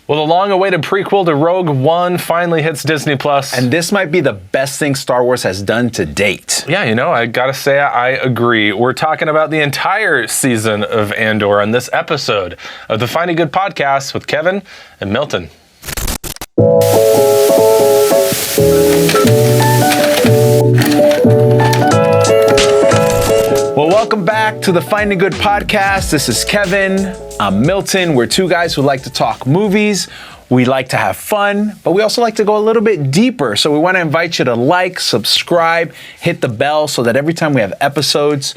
Well, the long-awaited prequel to Rogue One finally hits Disney+. And this might be the best thing Star Wars has done to date. Yeah, I gotta say, I agree. We're talking about the entire season of Andor on this episode of the Finding Good podcast with Kevin and Milton. Well, welcome back to the Finding Good podcast. This is Kevin. I'm Milton. We're two guys who like to talk movies. We like to have fun, but we also like to go a little bit deeper. So we want to invite you to like, subscribe, hit the bell so that every time we have episodes,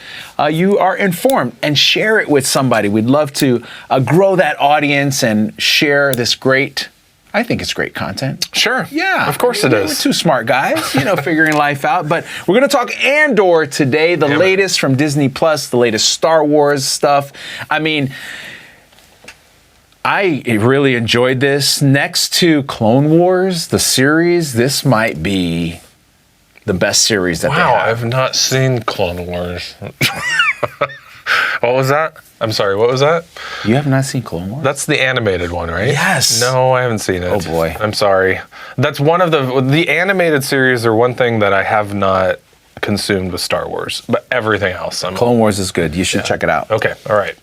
you are informed, and share it with somebody. We'd love to grow that audience and share this great, I think it's great content. Sure. Yeah. Of course it is. We're two smart guys, figuring life out. But we're going to talk Andor today, the latest from Disney+, the latest Star Wars stuff. I mean, I really enjoyed this. Next to Clone Wars, the series, this might be the best series that they have. Wow, I've not seen Clone Wars. What was that? I'm sorry, what was that? You have not seen Clone Wars? That's the animated one, right? Yes. No, I haven't seen it. Oh boy. I'm sorry. That's one of the animated series are one thing that I have not consumed with Star Wars, but everything else. Clone Wars is good. You should check it out. Okay, all right.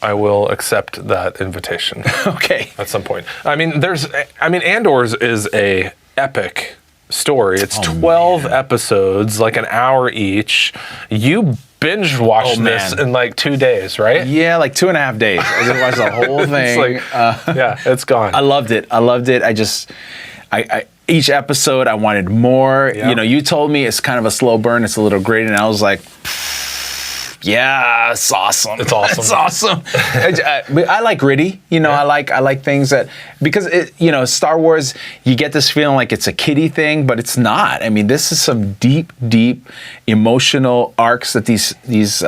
I will accept that invitation. Okay. At some point. Andor's is a epic story. It's 12 episodes, like an hour each. You binge watched this in like 2 days, right? Yeah, like 2.5 days. I just watched the whole thing. It's it's gone. I loved it. I each episode I wanted more. Yeah. You told me it's kind of a slow burn. It's a little grating, and I was like, yeah, it's awesome. It's awesome. It's awesome. I like gritty. I like things that, because Star Wars, you get this feeling like it's a kiddie thing, but it's not. I mean, this is some deep emotional arcs that these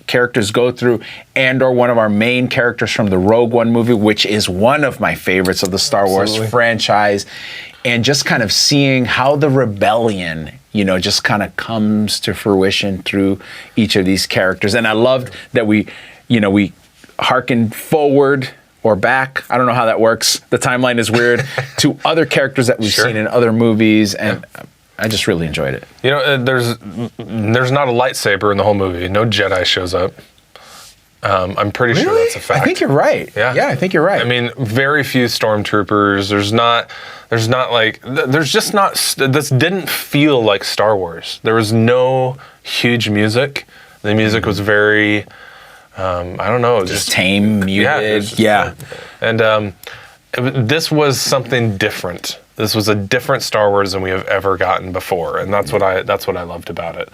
characters go through. Andor, one of our main characters from the Rogue One movie, which is one of my favorites of the Star Wars franchise, and just kind of seeing how the rebellion just kind of comes to fruition through each of these characters. And I loved that we hearkened forward or back. I don't know how that works. The timeline is weird to other characters that we've seen in other movies. And I just really enjoyed it. There's not a lightsaber in the whole movie. No Jedi shows up. I'm pretty sure that's a fact. I think you're right. Yeah, I think you're right. I mean, very few stormtroopers. This didn't feel like Star Wars. There was no huge music. The music was very, I don't know. It was just tame, muted. Yeah. And this was something different. This was a different Star Wars than we have ever gotten before, and that's what I loved about it.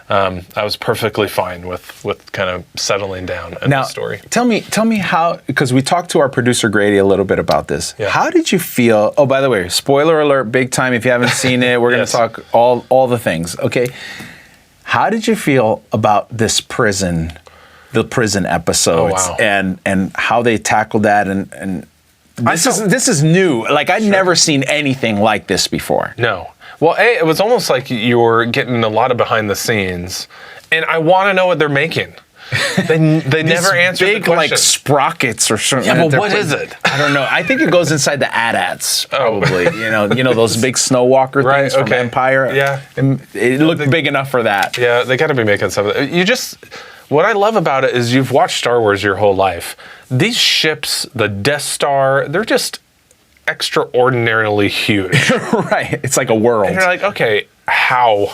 I was perfectly fine with kind of settling down in the story. Tell me how, because we talked to our producer Grady a little bit about this. Yeah. How did you feel? Oh, by the way, spoiler alert, big time. If you haven't seen it, we're going to talk all the things. Okay. How did you feel about this prison episodes and how they tackled that and this is new. Like I'd never seen anything like this before. No. Well, it was almost like you were getting a lot of behind the scenes, and I want to know what they're making. They never answer the question. Like sprockets or something. Yeah, but what is it? I don't know. I think it goes inside the AT-ATs probably. Those big snow walker things from Empire. Yeah, and it looked big enough for that. Yeah, they got to be making something. What I love about it is you've watched Star Wars your whole life. These ships, the Death Star, they're just extraordinarily huge. Right. It's like a world. And you're like, okay, how?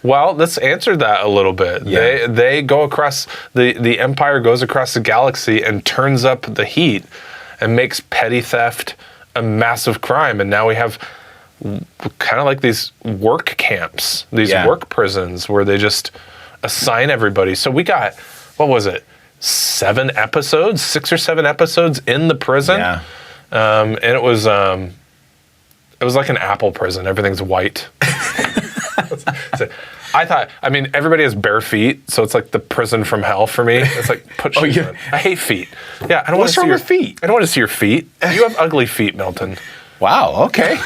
Well, let's answer that a little bit. Yeah. They go across, the Empire goes across the galaxy and turns up the heat and makes petty theft a massive crime. And now we have kind of like these work camps, these work prisons where they just assign everybody. So we got, what was it? 6 or 7 episodes in the prison. Yeah. And it was like an Apple prison. Everything's white. Everybody has bare feet, so it's like the prison from hell for me. It's like, put shoes on. I hate feet. Yeah, I don't want to see your feet. I don't want to see your feet. You have ugly feet, Milton. Wow, okay.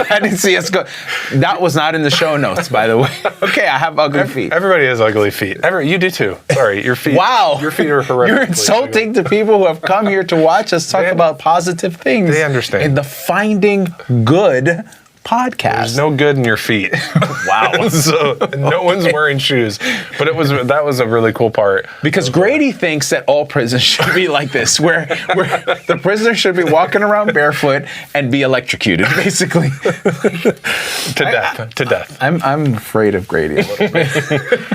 I didn't see us go. That was not in the show notes, by the way. Okay, I have ugly feet. Everybody has ugly feet. You do too. Sorry, your feet. Wow. Your feet are horrific. You're insulting to people who have come here to watch us talk about positive things. They understand. In the Finding Good podcast. There's no good in your feet. Wow. So no one's wearing shoes. But that was a really cool part. Because Grady thinks that all prisons should be like this, where the prisoner should be walking around barefoot and be electrocuted, basically. To death. I'm afraid of Grady a little bit.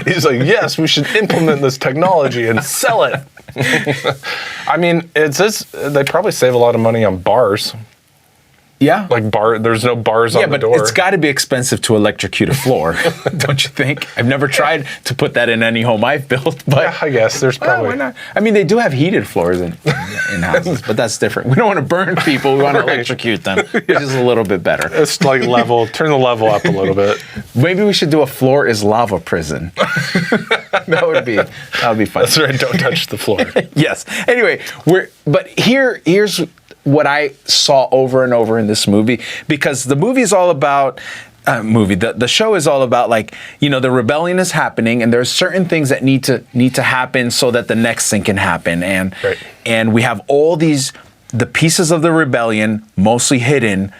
He's like, yes, we should implement this technology and sell it. I mean, they probably save a lot of money on bars. Yeah. There's no bars on the door. Yeah, but it's got to be expensive to electrocute a floor, don't you think? I've never tried to put that in any home I've built, but... Yeah, I guess there's probably... why not? I mean, they do have heated floors in houses, but that's different. We don't want to burn people, we want to electrocute them, which is a little bit better. It's like turn the level up a little bit. Maybe we should do a floor is lava prison. That would be fun. That's right, don't touch the floor. Yes. Anyway, here's what I saw over and over in this movie, because the movie is all about the show is all about, like, the rebellion is happening and there's certain things that need to happen so that the next thing can happen, and we have all the pieces of the rebellion, mostly hidden,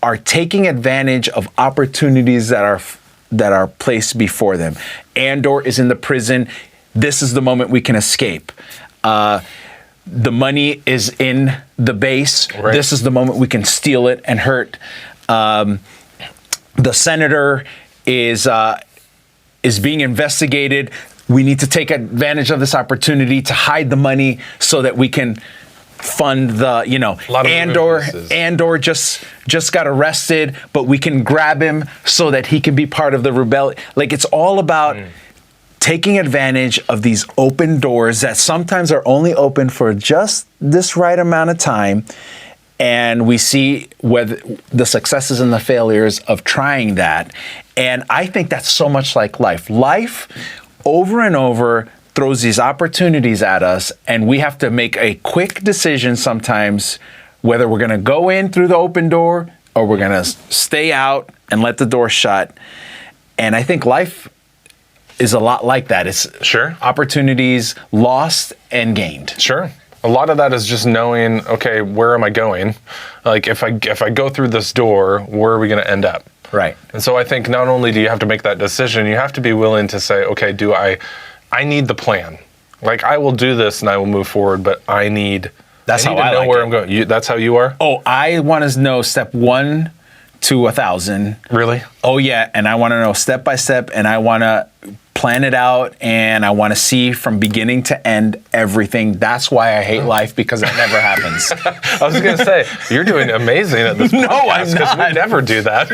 are taking advantage of opportunities that are placed before them. Andor is in the prison. This is the moment we can escape. The money is in the base. Right. This is the moment we can steal it and hurt. The senator is being investigated. We need to take advantage of this opportunity to hide the money so that we can fund Andor just got arrested, but we can grab him so that he can be part of the rebellion. Like, it's all about taking advantage of these open doors that sometimes are only open for just this right amount of time. And we see whether the successes and the failures of trying that. And I think that's so much like life. Life, over and over, throws these opportunities at us, and we have to make a quick decision sometimes whether we're going to go in through the open door or we're going to stay out and let the door shut. And I think life is a lot like that. It's opportunities lost and gained. Sure. A lot of that is just knowing, okay, where am I going? Like, if I go through this door, where are we going to end up? Right. And so I think not only do you have to make that decision, you have to be willing to say, okay, I need the plan. Like, I will do this and I will move forward, but I need to know where I'm going. That's how you are? Oh, I want to know step 1 to 1,000. Really? Oh, yeah. And I want to know step by step, and I want to plan it out, and I want to see from beginning to end everything. That's why I hate life, because it never happens. I was going to say, you're doing amazing at this podcast. No, I'm not. We never do that.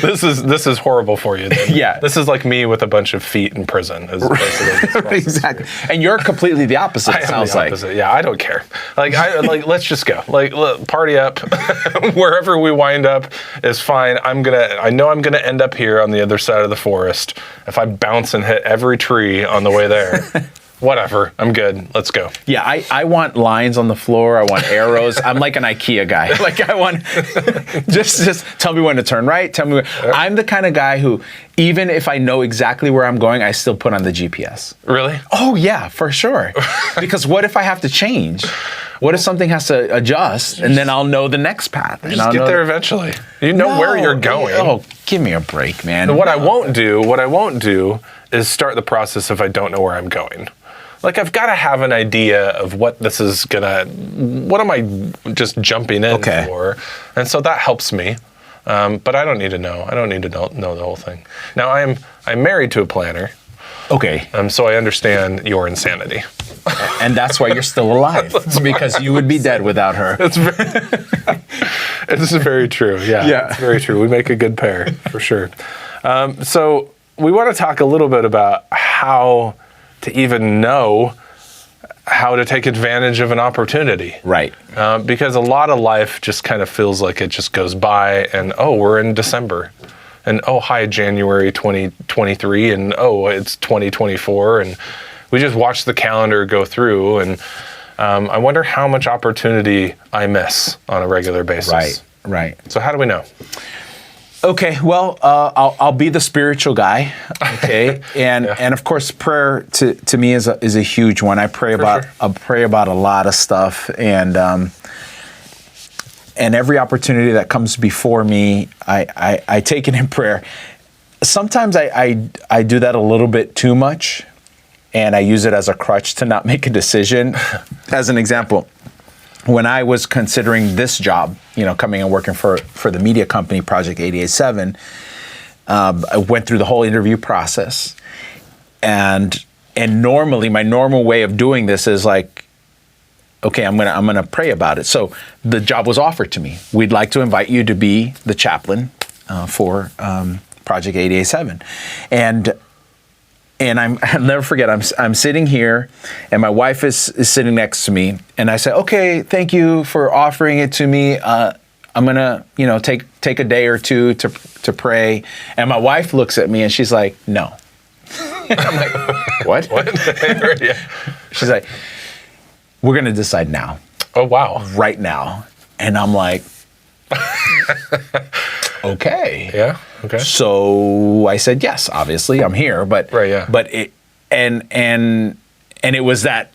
This is horrible for you then. Yeah. This is like me with a bunch of feet in prison. Exactly. And you're completely the opposite, it sounds like. Yeah, I don't care. Let's just go. Party up. Wherever we wind up is fine. I know I'm gonna end up here on the other side of the forest. If I bounce and hit every tree on the way there, whatever, I'm good. Let's go. Yeah, I want lines on the floor. I want arrows. I'm like an IKEA guy. Like, I want just tell me when to turn right. Tell me when. I'm the kind of guy who, even if I know exactly where I'm going, I still put on the GPS. Really? Oh yeah, for sure. Because what if I have to change? What if something has to adjust, and then I'll know the next path? Just get there eventually. You know where you're going. Oh, give me a break, man. And what I won't do is start the process if I don't know where I'm going. Like, I've got to have an idea of what this is what am I just jumping in for? And so that helps me. But I don't need to know. I don't need to know the whole thing. Now, I'm married to a planner. Okay. So I understand your insanity. And that's why you're still alive, because you would be dead without her. It's very true. Yeah, it's very true. We make a good pair, for sure. So we want to talk a little bit about how to even know how to take advantage of an opportunity. Right. Because a lot of life just kind of feels like it just goes by, and we're in December. And hi, January 2023, and it's 2024, and we just watch the calendar go through, and I wonder how much opportunity I miss on a regular basis. Right. Right. So how do we know? Okay, well, I'll be the spiritual guy, okay, and of course, prayer to me is a huge one. I pray about a lot of stuff, and every opportunity that comes before me, I take it in prayer. Sometimes I do that a little bit too much, and I use it as a crutch to not make a decision. As an example, when I was considering this job, coming and working for the media company, Project 87, I went through the whole interview process. And normally, my normal way of doing this is like, okay, I'm gonna pray about it. So the job was offered to me. We'd like to invite you to be the chaplain for Project 87. And I'll never forget, I'm sitting here and my wife is sitting next to me, and I say, okay, thank you for offering it to me. I'm gonna, take a day or two to pray. And my wife looks at me and she's like, no. I'm like, what? Yeah. She's like, we're gonna decide now. Oh, wow. Right now. And I'm like, okay. Yeah. Okay. So I said yes. Obviously, I'm here, but right, yeah. But it and it was that.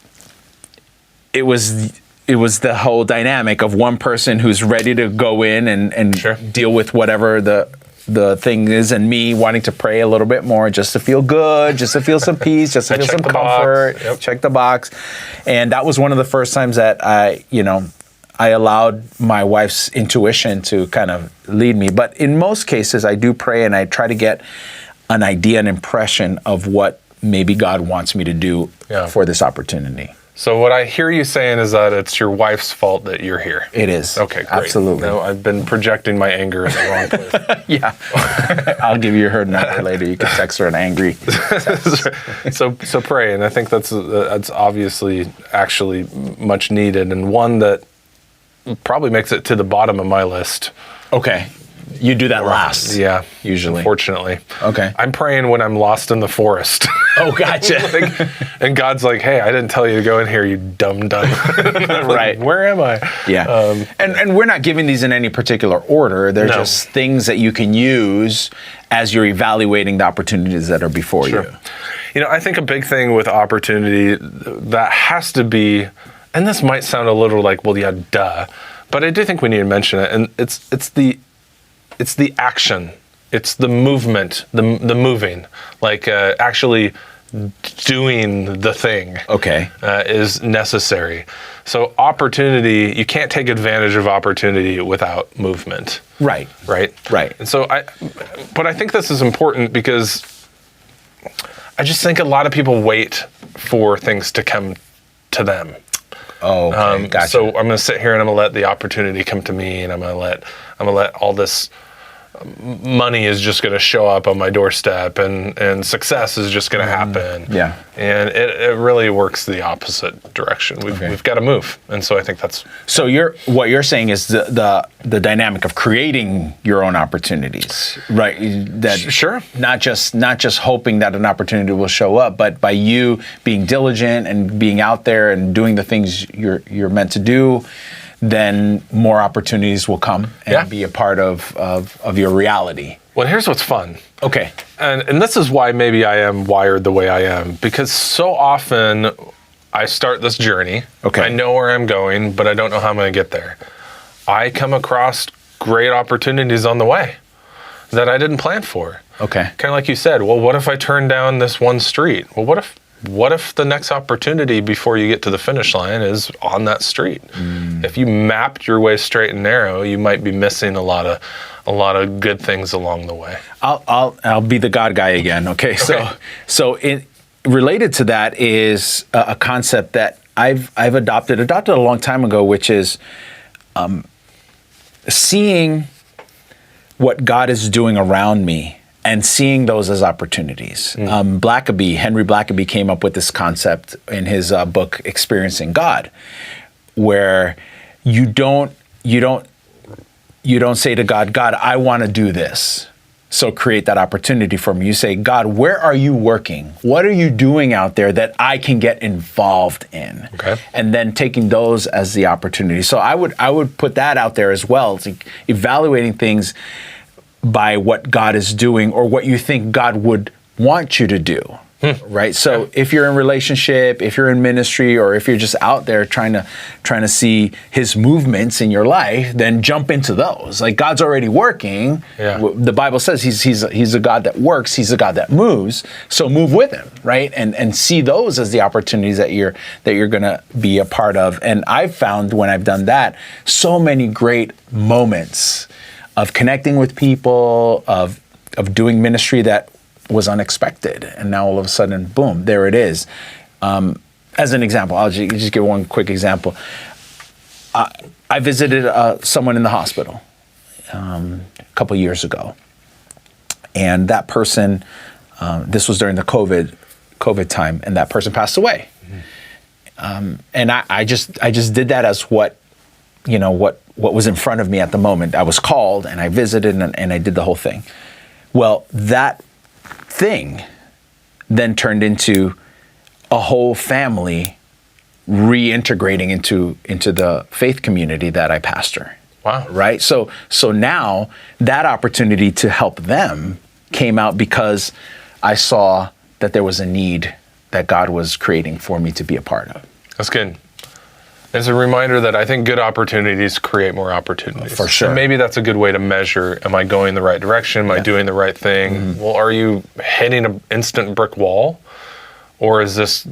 It was the whole dynamic of one person who's ready to go in and Sure. deal with whatever the thing is, and me wanting to pray a little bit more just to feel good, just to feel some peace, just to feel some comfort, check the box. And that was one of the first times that I allowed my wife's intuition to kind of lead me. But in most cases, I do pray and I try to get an idea, an impression of what maybe God wants me to do for this opportunity. So what I hear you saying is that it's your wife's fault that you're here. It is. Okay, great. Absolutely. No, I've been projecting my anger in the wrong place. Yeah. I'll give you her number later. You can text her an angry text. So pray, and I think that's obviously actually much needed, and one that probably makes it to the bottom of my list. Okay. You do that last. Yeah. Usually. Unfortunately. Okay. I'm praying when I'm lost in the forest. Oh, gotcha. And God's like, hey, I didn't tell you to go in here, you dumb. Right. Where am I? Yeah. And we're not giving these in any particular order. They're just things that you can use as you're evaluating the opportunities that are before you. I think a big thing with opportunity that has to be, and this might sound a little like, well, yeah, duh, but I do think we need to mention it. And it's the action, it's the movement, the moving, like actually doing the thing. Okay, is necessary. So opportunity, you can't take advantage of opportunity without movement. Right. And so but I think this is important because I just think a lot of people wait for things to come to them. Oh, okay. Gotcha. So I'm going to sit here and I'm going to let the opportunity come to me, and I'm going to let all this money is just going to show up on my doorstep, and success is just going to happen. Yeah. And it really works the opposite direction. We've got to move. And so I think that's. So what you're saying is the dynamic of creating your own opportunities, right? That Sure. Not just hoping that an opportunity will show up, but by you being diligent and being out there and doing the things you're meant to do, then more opportunities will come and be a part of your reality. Well, here's what's fun. Okay. And this is why maybe I am wired the way I am, because so often I start this journey. Okay. I know where I'm going, but I don't know how I'm going to get there. I come across great opportunities on the way that I didn't plan for. Okay. Kind of like you said, well, what if I turn down this one street? Well, what if the next opportunity before you get to the finish line is on that street? If you mapped your way straight and narrow, you might be missing a lot of good things along the way. I'll be the God guy again. Okay. So related to that is a concept that I've adopted a long time ago, which is seeing what God is doing around me and seeing those as opportunities. Henry Blackaby came up with this concept in his book, Experiencing God, where you don't say to God, I want to do this. So create that opportunity for me. You say, God, where are you working? What are you doing out there that I can get involved in? Okay. And then taking those as the opportunity. So I would put that out there as well. It's like evaluating things by what God is doing or what you think God would want you to do. Right. So if you're in relationship, if you're in ministry, or if you're just out there trying to see his movements in your life, then jump into those. Like God's already working. Yeah. The Bible says he's a God that works. He's a God that moves. So move with him. Right. And see those as the opportunities that you're going to be a part of. And I've found when I've done that, so many great moments of connecting with people, of doing ministry that was unexpected, and now all of a sudden, boom, there it is. As an example, I'll just give one quick example. I visited someone in the hospital a couple years ago, and that person, this was during the COVID time, and that person passed away. And I just did that as what was in front of me at the moment. I was called, and I visited, and I did the whole thing. Well, that thing then turned into a whole family reintegrating into the faith community that I pastor. Wow. Right? So now that opportunity to help them came out because I saw that there was a need that God was creating for me to be a part of. That's good. It's a reminder that I think good opportunities create more opportunities. For sure. And maybe that's a good way to measure, am I going the right direction? Am I doing the right thing? Mm-hmm. Well, are you hitting an instant brick wall? Or is this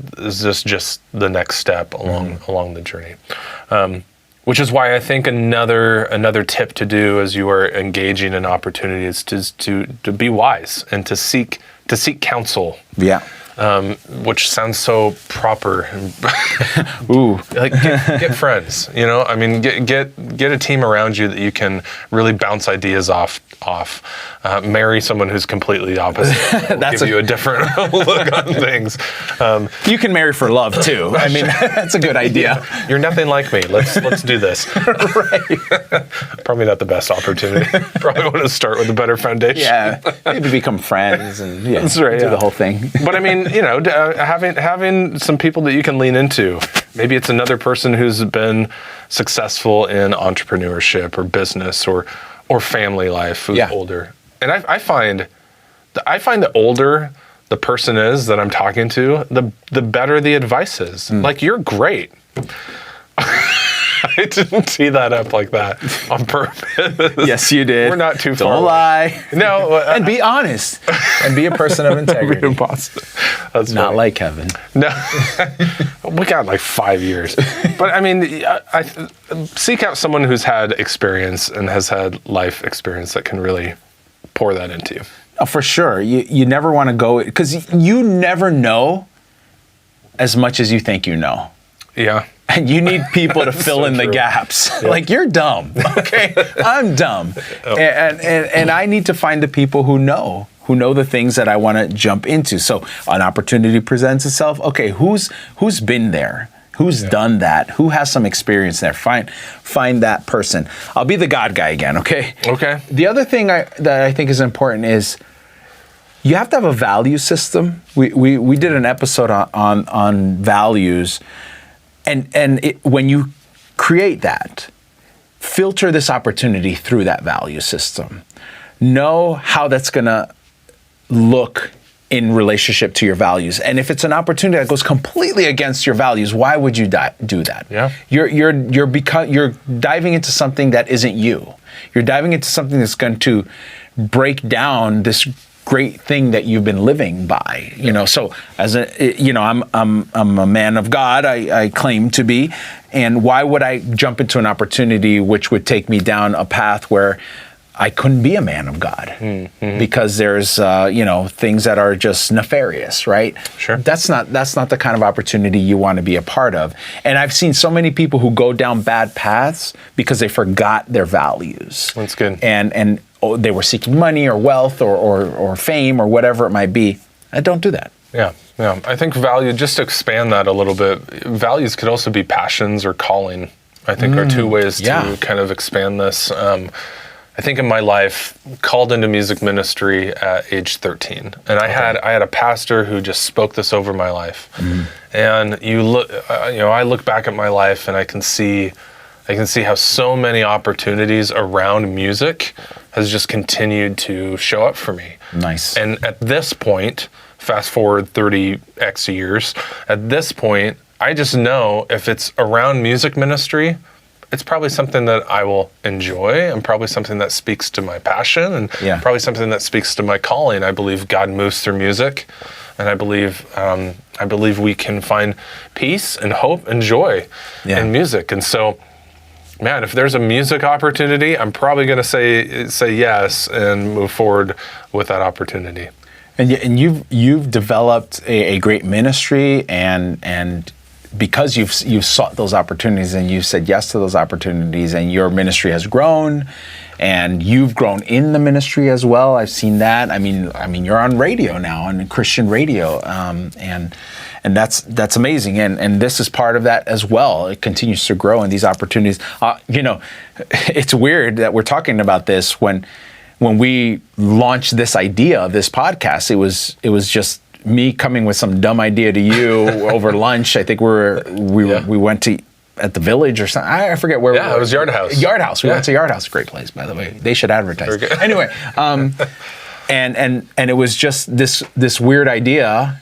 just the next step along the journey? Which is why I think another tip to do as you are engaging in opportunities is to be wise and to seek counsel. Yeah. Which sounds so proper. Ooh, like get friends. I mean, get a team around you that you can really bounce ideas off. Marry someone who's completely opposite. That's give you a different look on things. You can marry for love too. I mean, that's a good idea. You're nothing like me. Let's do this. Right. Probably not the best opportunity. Probably want to start with a better foundation. Yeah, maybe become friends and that's right, do the whole thing. But I mean, having some people that you can lean into. Maybe it's another person who's been successful in entrepreneurship or business or family life who's older. And I find the older the person is that I'm talking to, the better the advice is. Like, you're great. I didn't tee that up like that on purpose. Yes, you did. We're not too far. Don't lie. No. And be honest. And be a person of integrity. Be impossible. That's not funny. like Kevin. No. We got like 5 years. But I mean, I seek out someone who's had experience and has had life experience that can really pour that into you. Oh, for sure. You never want to go, because you never know as much as you think you know. Yeah. And you need people to fill in the gaps. Yeah. Like, you're dumb, okay? I'm dumb. Oh. And I need to find the people who know the things that I want to jump into. So an opportunity presents itself. Okay, who's been there? Who's done that? Who has some experience there? Find that person. I'll be the God guy again, okay? Okay. The other thing that I think is important is you have to have a value system. We did an episode on values. And when you create that, filter this opportunity through that value system. Know how that's going to look in relationship to your values. And if it's an opportunity that goes completely against your values, why would you do that? Yeah. You're diving into something that isn't you. You're diving into something that's going to break down this great thing that you've been living by, So as I'm a man of God. I claim to be, and why would I jump into an opportunity which would take me down a path where I couldn't be a man of God? Mm-hmm. Because there's things that are just nefarious, right? Sure. That's not the kind of opportunity you want to be a part of. And I've seen so many people who go down bad paths because they forgot their values. That's good. And they were seeking money or wealth or fame or whatever it might be. I don't do that. Yeah. I think value, just to expand that a little bit, values could also be passions or calling, I think are two ways to kind of expand this. I think in my life, called into music ministry at age 13, and I had a pastor who just spoke this over my life. And I look back at my life, and I can see how so many opportunities around music has just continued to show up for me. Nice. And at this point, fast forward 30x years, at this point, I just know if it's around music ministry, it's probably something that I will enjoy, and probably something that speaks to my passion, and probably something that speaks to my calling. I believe God moves through music, and I believe we can find peace and hope and joy in music. And so, man, if there's a music opportunity, I'm probably going to say yes and move forward with that opportunity. And you've developed a great ministry, and because you've sought those opportunities and you've said yes to those opportunities, and your ministry has grown, and you've grown in the ministry as well. I've seen that. I mean, you're on radio now, on Christian radio, and that's amazing. And this is part of that as well. It continues to grow in these opportunities. It's weird that we're talking about this when we launched this idea of this podcast. It was just me coming with some dumb idea to you over lunch. I think we went to at the Village or something. I forget where. Yeah, it was Yard House. Yard House. We went to Yard House. Great place, by the way. They should advertise. Anyway, and it was just this weird idea,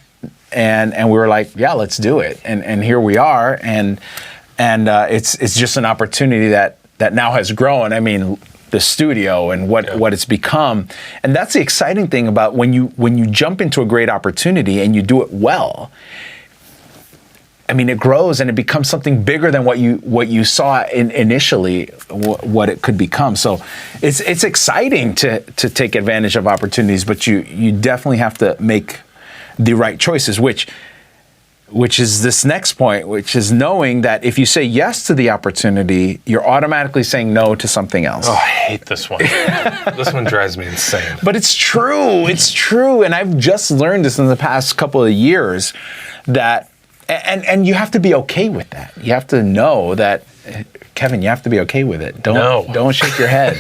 and we were like, yeah, let's do it. And here we are, and it's just an opportunity that now has grown. I mean, the studio and what it's become. And that's the exciting thing about when you jump into a great opportunity and you do it well. I mean, it grows and it becomes something bigger than what you saw initially, what it could become. So it's exciting to take advantage of opportunities, but you definitely have to make the right choices, which is this next point, which is knowing that if you say yes to the opportunity, you're automatically saying no to something else. Oh, I hate this one. This one drives me insane. But it's true. It's true. And I've just learned this in the past couple of years, that, and you have to be okay with that. You have to know that, Kevin, you have to be okay with it. Don't shake your head.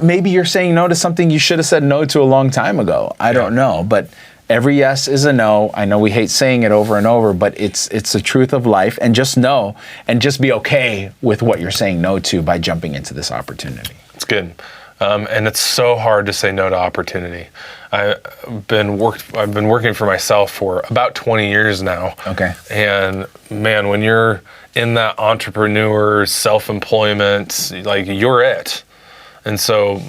Maybe you're saying no to something you should have said no to a long time ago. I don't know. But every yes is a no. I know we hate saying it over and over, but it's the truth of life. And just know, and just be okay with what you're saying no to by jumping into this opportunity. It's good. And it's so hard to say no to opportunity. I've been working for myself for about 20 years now. Okay. And man, when you're in that entrepreneur, self-employment, like, you're it. And so,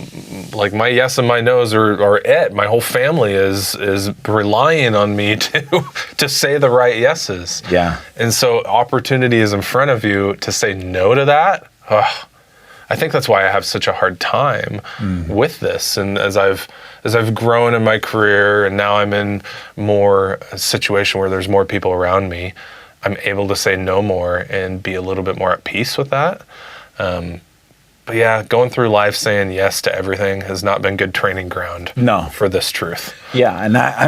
like, my yes and my no's are it. My whole family is relying on me to say the right yeses. Yeah. And so opportunity is in front of you to say no to that. I think that's why I have such a hard time with this. And as I've grown in my career, and now I'm in a situation where there's more people around me, I'm able to say no more and be a little bit more at peace with that. But yeah, going through life saying yes to everything has not been good training ground for this truth. Yeah, and I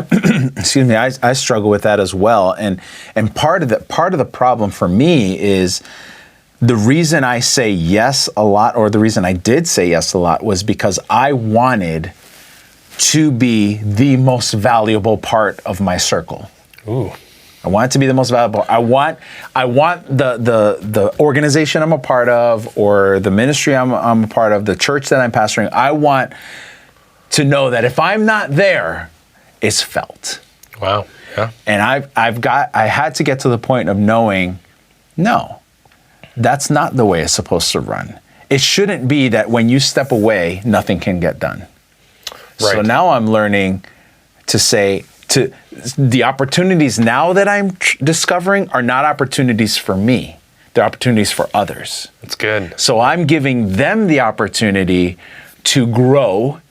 excuse me, I struggle with that as well. And part of the problem for me is the reason I say yes a lot, or the reason I did say yes a lot, was because I wanted to be the most valuable part of my circle. Ooh. I want it to be the most valuable. I want the organization I'm a part of, or the ministry I'm a part of, the church that I'm pastoring. I want to know that if I'm not there, it's felt. Wow. Yeah. And I had to get to the point of knowing, no, that's not the way it's supposed to run. It shouldn't be that when you step away, nothing can get done. Right. So now I'm learning to say, the opportunities now that I'm discovering are not opportunities for me. They're opportunities for others. That's good. So I'm giving them the opportunity to grow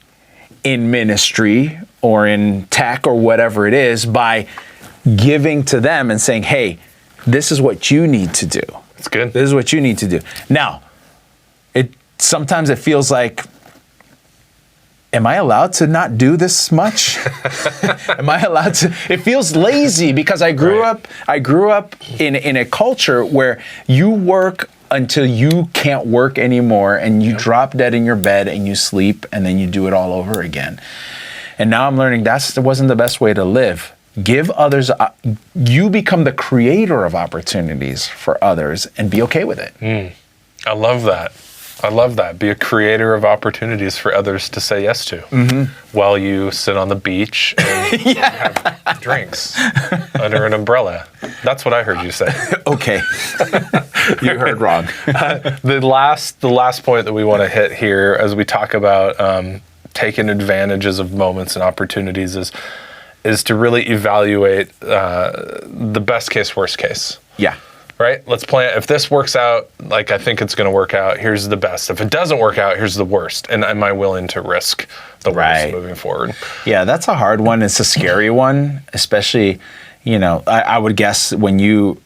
in ministry or in tech or whatever it is by giving to them and saying, hey, this is what you need to do. That's good. This is what you need to do. Now, sometimes it feels like, am I allowed to not do this much? Am I allowed to? It feels lazy because I grew up in a culture where you work until you can't work anymore and you drop dead in your bed and you sleep and then you do it all over again. And now I'm learning that wasn't the best way to live. Give others, you become the creator of opportunities for others and be okay with it. I love that. I love that. Be a creator of opportunities for others to say yes to while you sit on the beach and have drinks under an umbrella. That's what I heard you say. Okay. You heard wrong. The last point that we want to hit here as we talk about taking advantages of moments and opportunities is to really evaluate the best case, worst case. Yeah. Right? Let's plan. If this works out like I think it's going to work out, here's the best. If it doesn't work out, here's the worst. And am I willing to risk the worst moving forward? Yeah, that's a hard one. It's a scary one, especially, I would guess when you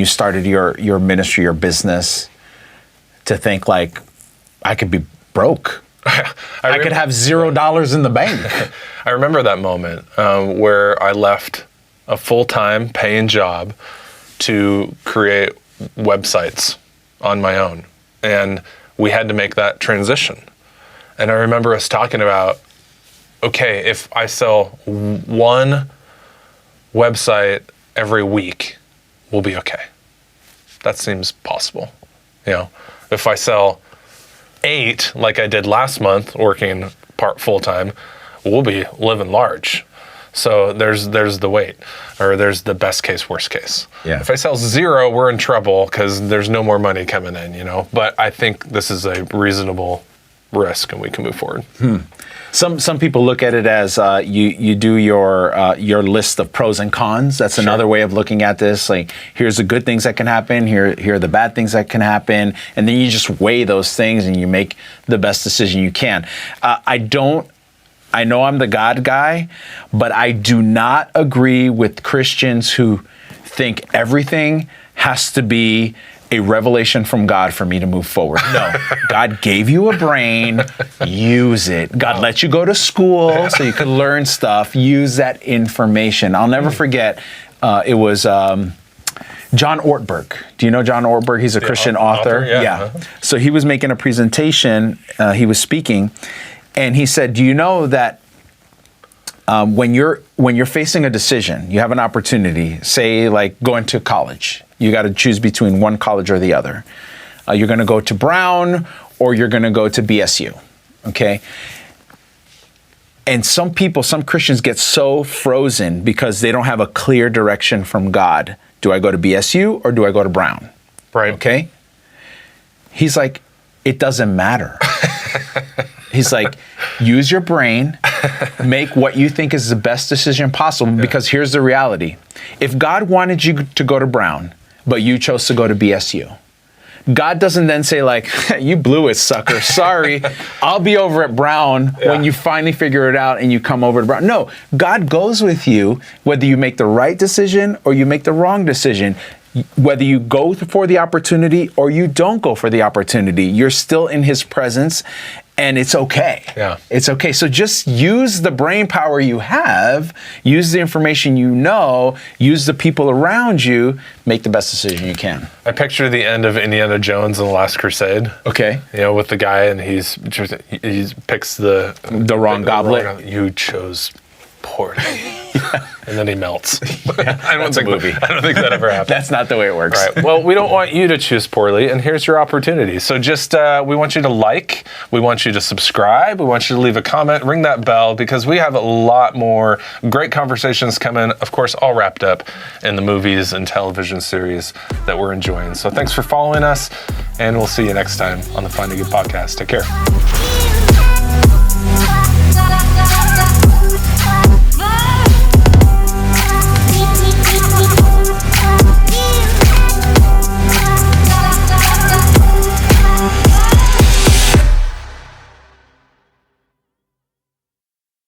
started your ministry, your business, to think like, I could be broke. I could have $0 in the bank. I remember that moment where I left a full-time paying job to create websites on my own. And we had to make that transition. And I remember us talking about, okay, if I sell one website every week, we'll be okay. That seems possible. If I sell 8, like I did last month, working part full-time, we'll be living large. So there's the weight, or there's the best case, worst case. Yeah. If I sell 0, we're in trouble because there's no more money coming in, But I think this is a reasonable risk, and we can move forward. Some people look at it as you do your list of pros and cons. That's another way of looking at this. Like, here's the good things that can happen. Here are the bad things that can happen, and then you just weigh those things and you make the best decision you can. I know I'm the God guy, but I do not agree with Christians who think everything has to be a revelation from God for me to move forward. No, God gave you a brain, use it. God let you go to school so you could learn stuff, use that information. I'll never forget, it was John Ortberg. Do you know John Ortberg? He's a Christian author. Yeah. So he was making a presentation, he was speaking, and he said, do you know that when you're facing a decision, you have an opportunity, say like going to college, you got to choose between one college or the other. You're going to go to Brown or you're going to go to BSU, okay? And some Christians get so frozen because they don't have a clear direction from God. Do I go to BSU or do I go to Brown? Right. Okay? He's like, it doesn't matter. He's like, use your brain, make what you think is the best decision possible, because here's the reality. If God wanted you to go to Brown, but you chose to go to BSU, God doesn't then say like, you blew it, sucker. Sorry, I'll be over at Brown when you finally figure it out and you come over to Brown. No, God goes with you whether you make the right decision or you make the wrong decision. Whether you go for the opportunity or you don't go for the opportunity, you're still in his presence, and it's okay. Yeah. It's okay. So just use the brain power you have, use the information you know, use the people around you, make the best decision you can. I picture the end of Indiana Jones and the Last Crusade. Okay. With the guy, and he picks the wrong goblet. You chose poorly. And then he melts. I don't think that ever happens. That's not the way it works. Right. Well, we don't want you to choose poorly, and here's your opportunity. So just, we want you to like, we want you to subscribe, we want you to leave a comment, ring that bell, because we have a lot more great conversations coming, of course, all wrapped up in the movies and television series that we're enjoying. So thanks for following us, and we'll see you next time on the Find a Good podcast. Take care.